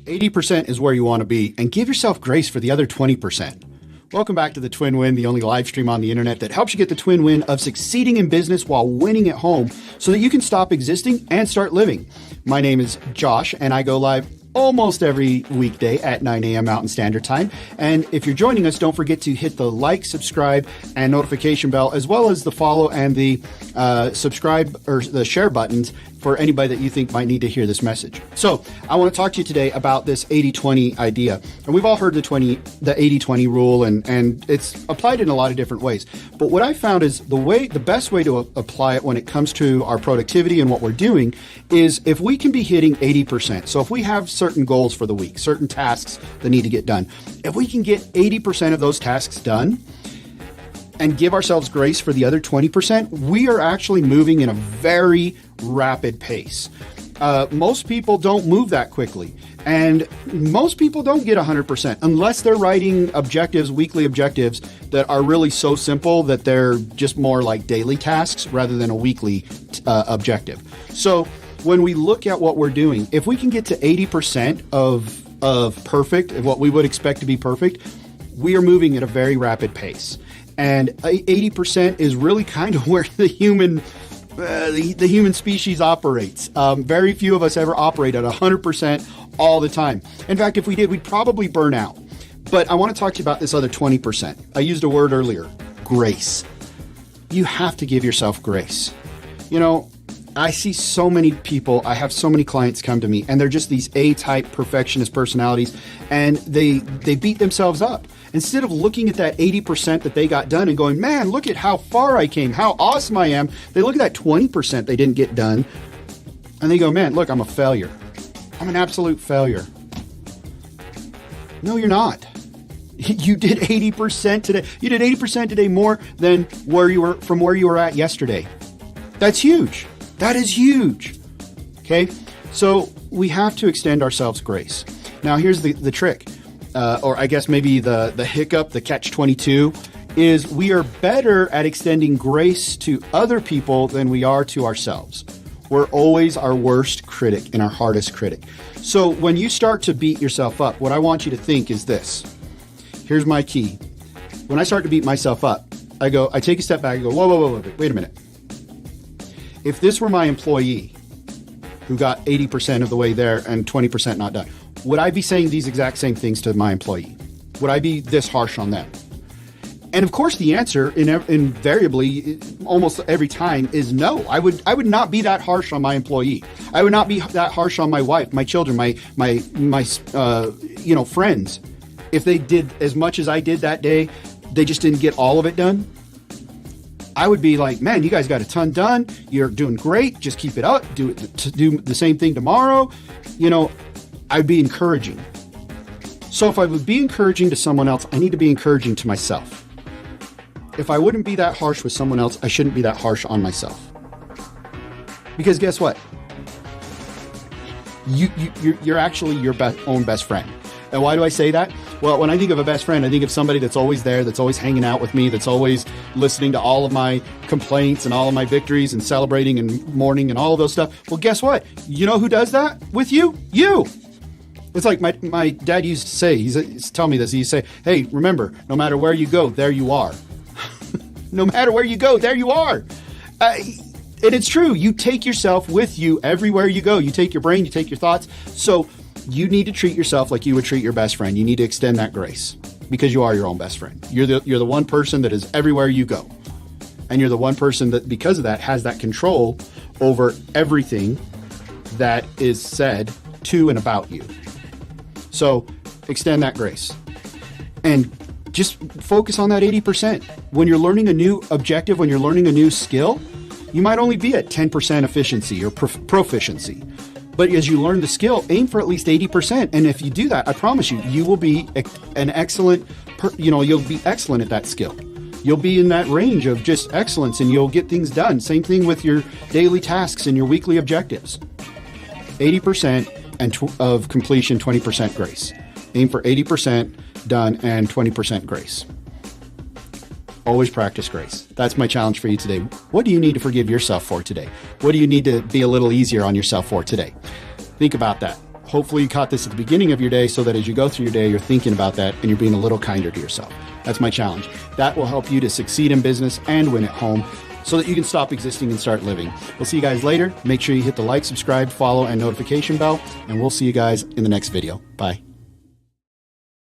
80% is where you want to be, and give yourself grace for the other 20%. Welcome back to the Twin Win, the only live stream on the internet that helps you get the twin win of succeeding in business while winning at home so that you can stop existing and start living. My name is Josh, and I go live almost every weekday at 9 a.m. Mountain Standard Time. And if you're joining us, don't forget to hit the like, subscribe, and notification bell, as well as the follow and the subscribe or the share buttons for anybody that you think might need to hear this message. So I want to talk to you today about this 80-20 idea. And we've all heard the 80-20 rule, and it's applied in a lot of different ways. But what I found is the best way to apply it when it comes to our productivity and what we're doing is if we can be hitting 80%. So if we have certain goals for the week, certain tasks that need to get done, if we can get 80% of those tasks done, and give ourselves grace for the other 20%, we are actually moving in a very rapid pace. Most people don't move that quickly. And most people don't get 100% unless they're writing objectives, weekly objectives that are really so simple that they're just more like daily tasks rather than a weekly objective. So when we look at what we're doing, if we can get to 80% of perfect, of what we would expect to be perfect, we are moving at a very rapid pace. And 80% is really kind of where the human species operates. Very few of us ever operate at 100% all the time. In fact, if we did, we'd probably burn out. But I want to talk to you about this other 20%. I used a word earlier, grace. You have to give yourself grace. You know, I see so many people, I have so many clients come to me, and they're just these A-type perfectionist personalities, and they beat themselves up. Instead of looking at that 80% that they got done and going, man, look at how far I came, how awesome I am, they look at that 20% they didn't get done, and they go, man, look, I'm a failure. I'm an absolute failure. No, you're not. You did 80% today. You did 80% today more than where you were at yesterday. That's huge. That is huge. Okay? So we have to extend ourselves grace. Now, here's the trick. Or I guess maybe the hiccup, the catch-22, is we are better at extending grace to other people than we are to ourselves. We're always our worst critic and our hardest critic. So when you start to beat yourself up, what I want you to think is this. Here's my key. When I start to beat myself up, I take a step back and go, whoa, wait a minute. If this were my employee who got 80% of the way there and 20% not done, would I be saying these exact same things to my employee? Would I be this harsh on them? And of course, the answer invariably, almost every time, is no. I would not be that harsh on my employee. I would not be that harsh on my wife, my children, my friends. If they did as much as I did that day, they just didn't get all of it done. I would be like, man, you guys got a ton done. You're doing great. Just keep it up. Do the same thing tomorrow. I'd be encouraging. So if I would be encouraging to someone else, I need to be encouraging to myself. If I wouldn't be that harsh with someone else, I shouldn't be that harsh on myself. Because guess what? You're actually your own best friend. And why do I say that? Well, when I think of a best friend, I think of somebody that's always there, that's always hanging out with me, that's always listening to all of my complaints and all of my victories and celebrating and mourning and all of those stuff. Well, guess what? You know who does that with you? You! It's like my dad used to say, he's tell me this, he used to say, hey, remember, no matter where you go, there you are. No matter where you go, there you are. And it's true. You take yourself with you everywhere you go. You take your brain, you take your thoughts. So you need to treat yourself like you would treat your best friend. You need to extend that grace because you are your own best friend. You're the one person that is everywhere you go. And you're the one person that, because of that, has that control over everything that is said to and about you. So extend that grace and just focus on that 80%. When you're learning a new objective, when you're learning a new skill, you might only be at 10% efficiency or proficiency. But as you learn the skill, aim for at least 80%. And if you do that, I promise you will be an excellent, you'll be excellent at that skill. You'll be in that range of just excellence and you'll get things done. Same thing with your daily tasks and your weekly objectives. 80% of completion, 20% grace. Aim for 80% done and 20% grace. Always practice grace. That's my challenge for you today. What do you need to forgive yourself for today? What do you need to be a little easier on yourself for today? Think about that. Hopefully you caught this at the beginning of your day so that as you go through your day, you're thinking about that and you're being a little kinder to yourself. That's my challenge. That will help you to succeed in business and win at home so that you can stop existing and start living. We'll see you guys later. Make sure you hit the like, subscribe, follow, and notification bell, and we'll see you guys in the next video. Bye.